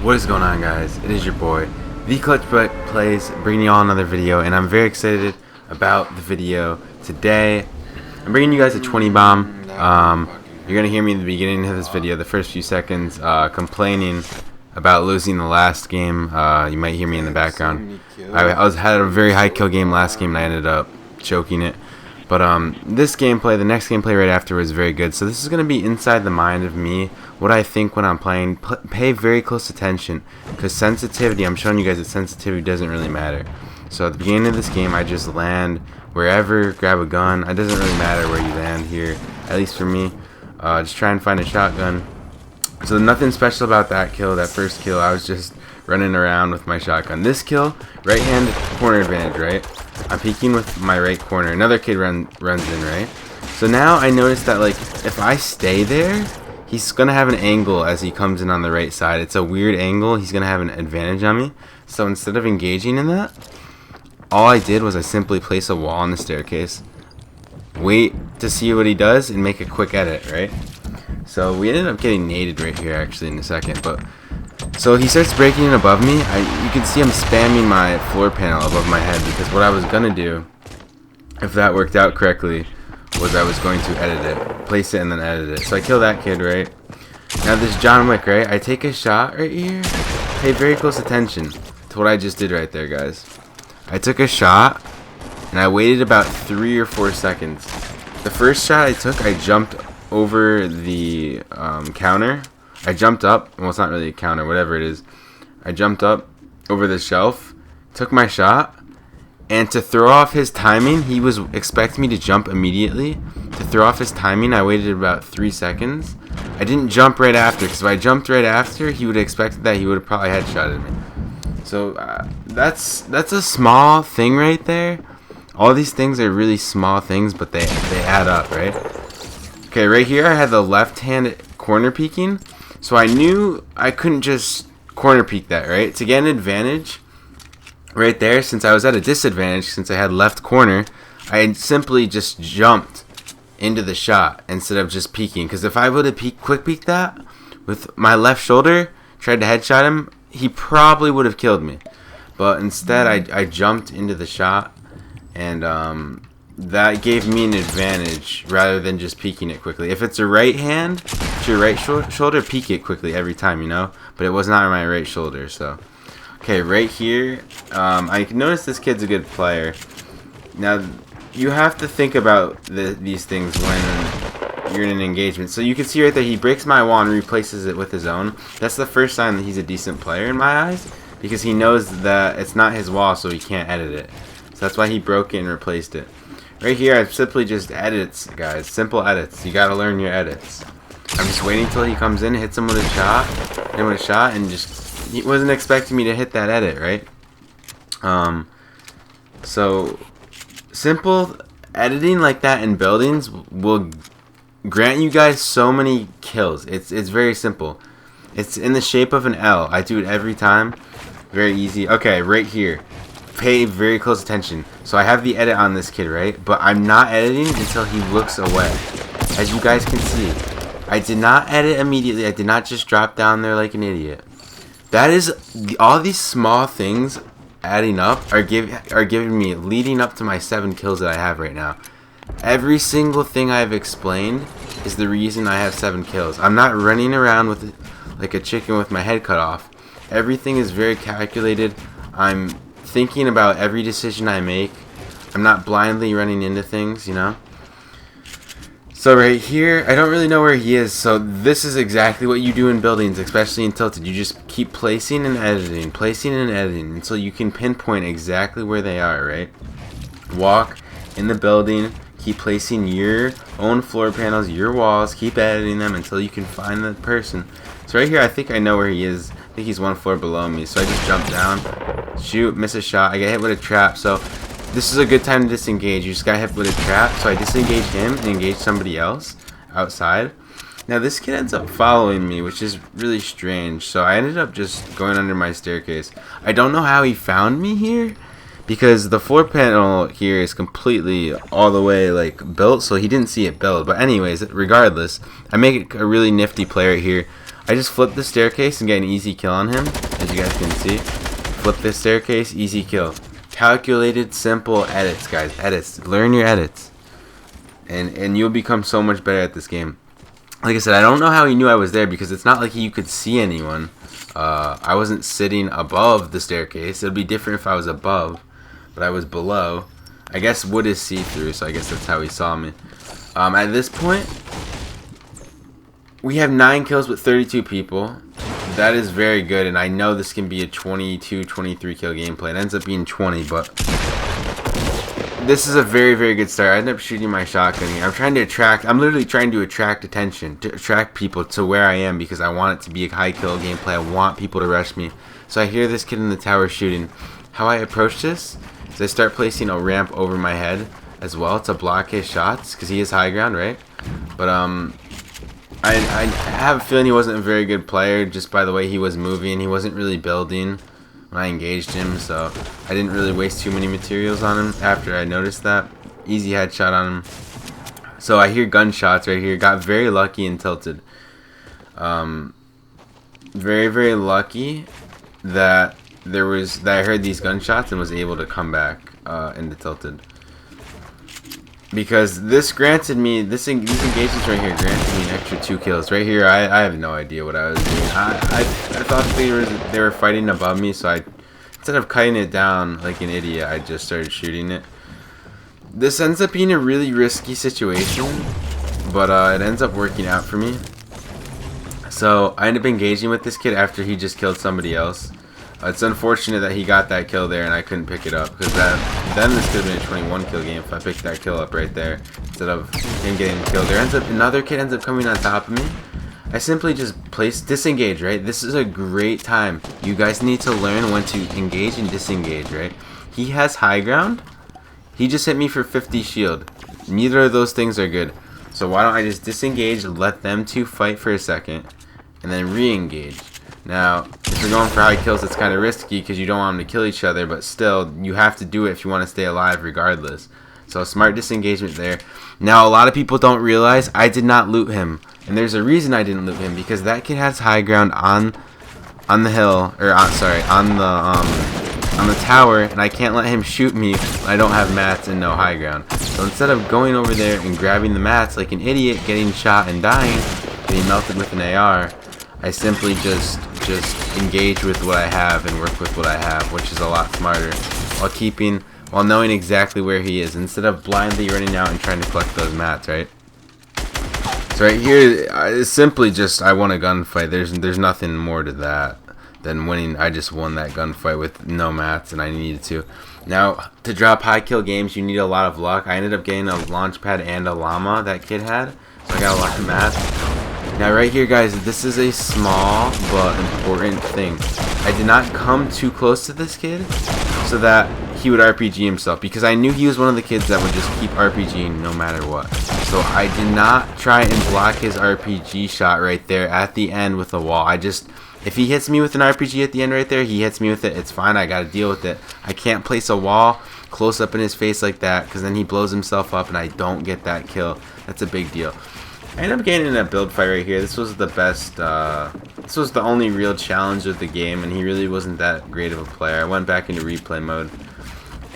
What is going on, guys? It is your boy, The Clutch Butt Plays, bringing you all another video, and I'm very excited about the video today. I'm bringing you guys a 20 bomb. You're gonna hear me in the beginning of this video, the first few seconds, complaining about losing the last game. You might hear me in the background. I had a very high kill game last game, and I ended up choking it. But this gameplay, the next gameplay right after, was very good. So this is going to be inside the mind of me, what I think when I'm playing. Pay very close attention, because sensitivity, I'm showing you guys that sensitivity doesn't really matter. So at the beginning of this game, I just land wherever, grab a gun. It doesn't really matter where you land here, at least for me. Just try and find a shotgun. So nothing special about that kill, that first kill. I was just running around with my shotgun. This kill, right hand corner advantage, right? I'm peeking with my right corner. Another kid runs in, right? So now I notice that, like, if I stay there, he's gonna have an angle as he comes in on the right side. It's a weird angle. He's gonna have an advantage on me. So instead of engaging in that, all I did was I simply place a wall on the staircase, wait to see what he does, and make a quick edit, right? So we ended up getting naded right here, actually, in a second. But so he starts breaking in above me. You can see I'm spamming my floor panel above my head, because what I was gonna do, if that worked out correctly, was I was going to edit it, place it, and then edit it. So I kill that kid, right? Now this John Wick, right? I take a shot right here. Pay very close attention to what I just did right there, guys. I took a shot, and I waited about 3 or 4 seconds. The first shot I took, I jumped over the counter. I jumped up, well, it's not really a counter, whatever it is. I jumped up over the shelf, took my shot, and to throw off his timing, he was expecting me to jump immediately. To throw off his timing, I waited about 3 seconds. I didn't jump right after, because if I jumped right after, he would have expected that he would have probably headshotted me. So that's a small thing right there. All these things are really small things, but they add up, right? Okay, right here I had the left hand corner peeking. So I knew I couldn't just corner peek that, right? To get an advantage right there, since I was at a disadvantage, since I had left corner, I simply just jumped into the shot instead of just peeking. Because if I would have quick peeked that with my left shoulder, tried to headshot him, he probably would have killed me. But instead, I jumped into the shot, and that gave me an advantage rather than just peeking it quickly. If it's a right hand, it's your right shoulder, peek it quickly every time, you know? But it was not my right shoulder, so. Okay, right here, I noticed this kid's a good player. Now, you have to think about these things when you're in an engagement. So you can see right there, he breaks my wall and replaces it with his own. That's the first sign that he's a decent player in my eyes, because he knows that it's not his wall, so he can't edit it. So that's why he broke it and replaced it. Right here, I simply just edits, guys. Simple edits. You gotta learn your edits. I'm just waiting till he comes in, hits him with a shot, and just, he wasn't expecting me to hit that edit, right? So simple editing like that in buildings will grant you guys so many kills. It's very simple. It's in the shape of an L. I do it every time. Very easy. Okay, right here. Pay very close attention. So I have the edit on this kid, right? But I'm not editing until he looks away. As you guys can see, I did not edit immediately. I did not just drop down there like an idiot. That is, all these small things adding up are giving me, leading up to my 7 kills that I have right now. Every single thing I've explained is the reason I have 7 kills. I'm not running around with like a chicken with my head cut off. Everything is very calculated. I'm thinking about every decision I make. I'm not blindly running into things, you know? So right here, I don't really know where he is, so this is exactly what you do in buildings, especially in Tilted. You just keep placing and editing until you can pinpoint exactly where they are, right? Walk in the building, keep placing your own floor panels, your walls, keep editing them until you can find the person. So right here, I think I know where he is. I think he's 1 floor below me, so I just jump down, shoot, miss a shot, I get hit with a trap. So this is a good time to disengage. You just got hit with a trap, so I disengage him and engage somebody else outside. Now this kid ends up following me, which is really strange, so I ended up just going under my staircase. I don't know how he found me here, because the floor panel here is completely all the way like built, so he didn't see it build. But anyways, regardless, I make it a really nifty play right here. I just flipped the staircase and get an easy kill on him, as you guys can see. Flip this staircase, easy kill. Calculated, simple edits, guys. Edits. Learn your edits. And you'll become so much better at this game. Like I said, I don't know how he knew I was there because it's not like you could see anyone. I wasn't sitting above the staircase. It would be different if I was above, but I was below. I guess wood is see-through, so I guess that's how he saw me. At this point, we have 9 kills with 32 people. That is very good, and I know this can be a 22, 23 kill gameplay. It ends up being 20, but this is a very, very good start. I ended up shooting my shotgun here. I'm literally trying to attract attention, to attract people to where I am because I want it to be a high kill gameplay. I want people to rush me. So I hear this kid in the tower shooting. How I approach this is I start placing a ramp over my head as well to block his shots because he is high ground, right? But I have a feeling he wasn't a very good player just by the way he was moving. He wasn't really building when I engaged him, so I didn't really waste too many materials on him after I noticed that. Easy headshot on him. So I hear gunshots right here. Got very lucky and tilted. Very, very lucky that I heard these gunshots and was able to come back into tilted. Because these engagements right here granted me an extra 2 kills. Right here, I have no idea what I was doing. I thought they were fighting above me, so instead of cutting it down like an idiot, I just started shooting it. This ends up being a really risky situation, but it ends up working out for me. So I end up engaging with this kid after he just killed somebody else. It's unfortunate that he got that kill there and I couldn't pick it up because then this could have been a 21 kill game if I picked that kill up right there instead of him getting killed. Another kid ends up coming on top of me. I simply just disengage, right? This is a great time. You guys need to learn when to engage and disengage, right? He has high ground. He just hit me for 50 shield. Neither of those things are good. So why don't I just disengage, let them two fight for a second, and then re-engage. Now, if you're going for high kills, it's kind of risky because you don't want them to kill each other, but still, you have to do it if you want to stay alive regardless. So, smart disengagement there. Now, a lot of people don't realize I did not loot him. And there's a reason I didn't loot him, because that kid has high ground on the hill, or on the tower, and I can't let him shoot me. I don't have mats and no high ground. So instead of going over there and grabbing the mats like an idiot, getting shot and dying, getting melted with an AR, I simply just engage with what I have and work with what I have, which is a lot smarter, while knowing exactly where he is, instead of blindly running out and trying to collect those mats, right? So right here, it's simply just I won a gunfight. There's nothing more to that than winning. I just won that gunfight with no mats, and I needed to. Now, to drop high kill games, you need a lot of luck. I ended up getting a launch pad and a llama that kid had, so I got a lot of mats. Now right here, guys, this is a small but important thing. I did not come too close to this kid so that he would RPG himself, because I knew he was one of the kids that would just keep RPGing no matter what. So I did not try and block his RPG shot right there at the end with a wall. If he hits me with an RPG at the end right there, he hits me with it, it's fine, I gotta deal with it. I can't place a wall close up in his face like that, because then he blows himself up and I don't get that kill. That's a big deal. I ended up getting in a build fight right here. This was the best, this was the only real challenge of the game, and he really wasn't that great of a player. I went back into replay mode,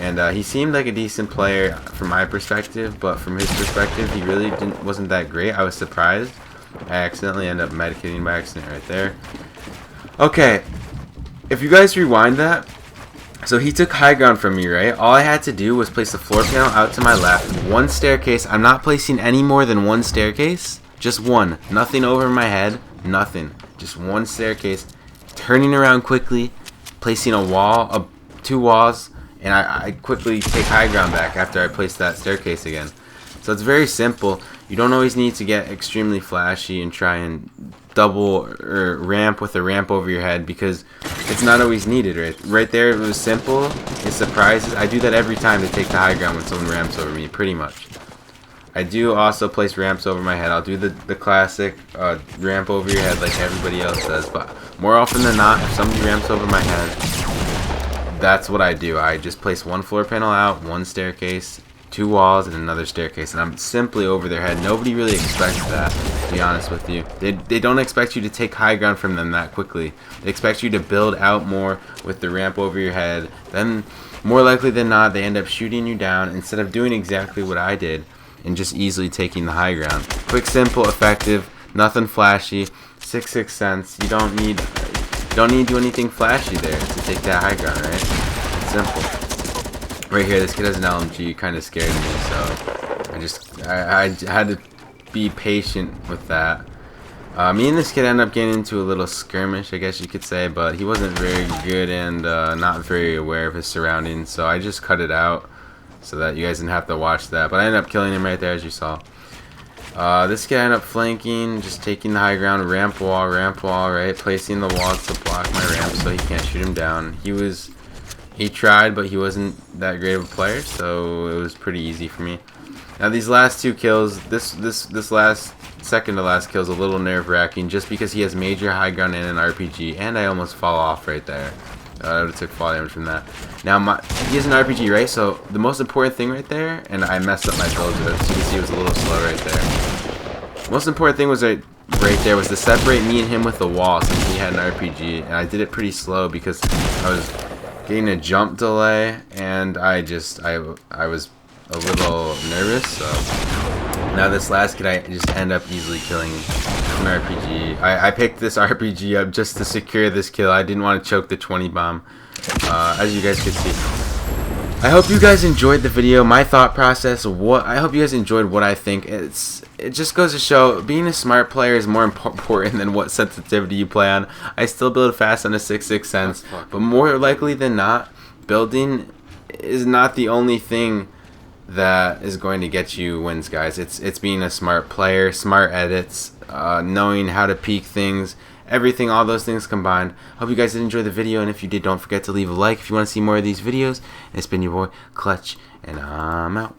and he seemed like a decent player from my perspective, but from his perspective, he really wasn't that great. I was surprised. I accidentally ended up medicating by accident right there. Okay, if you guys rewind that, so he took high ground from me, right? All I had to do was place the floor panel out to my left, one staircase. I'm not placing any more than one staircase, just one. Nothing over my head, nothing. Just one staircase. Turning around quickly, placing a wall, 2 walls, and I quickly take high ground back after I place that staircase again. So it's very simple. You don't always need to get extremely flashy and try and double or ramp with a ramp over your head, because it's not always needed. Right there, it was simple. It surprises. I do that every time to take the high ground when someone ramps over me, pretty much. I do also place ramps over my head. I'll do the classic ramp over your head like everybody else does, but more often than not, if somebody ramps over my head, that's what I do. I just place one floor panel out, one staircase, 2 walls and another staircase, and I'm simply over their head. Nobody really expects that, to be honest with you. They don't expect you to take high ground from them that quickly. They expect you to build out more with the ramp over your head. Then, more likely than not, they end up shooting you down instead of doing exactly what I did and just easily taking the high ground. Quick, simple, effective, nothing flashy. 6 cents. You don't need to do anything flashy there to take that high ground, right? Simple. Right here, this kid has an LMG, kind of scared me, so I had to be patient with that. Me and this kid ended up getting into a little skirmish, I guess you could say, but he wasn't very good and not very aware of his surroundings, so I just cut it out so that you guys didn't have to watch that. But I ended up killing him right there, as you saw. This guy ended up flanking, just taking the high ground, ramp wall, right? Placing the walls to block my ramp so he can't shoot him down. He tried, but he wasn't that great of a player, so it was pretty easy for me. Now these last 2 kills, this last second to last kill is a little nerve-wracking, just because he has major high ground and an RPG, and I almost fall off right there. I would have took fall damage from that. Now he has an RPG, right? So the most important thing right there, and I messed up my build, as you can see, it was a little slow right there. Most important thing was right there was to separate me and him with the wall, since he had an RPG, and I did it pretty slow because I was getting a jump delay, and I was a little nervous. So now this last kid, I just end up easily killing an RPG. I picked this RPG up just to secure this kill. I didn't want to choke the 20 bomb, as you guys could see. I hope you guys enjoyed the video. My thought process. I hope you guys enjoyed what I think. It just goes to show being a smart player is more important than what sensitivity you play on. I still build fast on a 6 cents, but more likely than not, building is not the only thing that is going to get you wins, guys. It's being a smart player, smart edits, knowing how to peek things, everything, all those things combined. Hope you guys did enjoy the video, and if you did, don't forget to leave a like if you want to see more of these videos. And it's been your boy Clutch, and I'm out.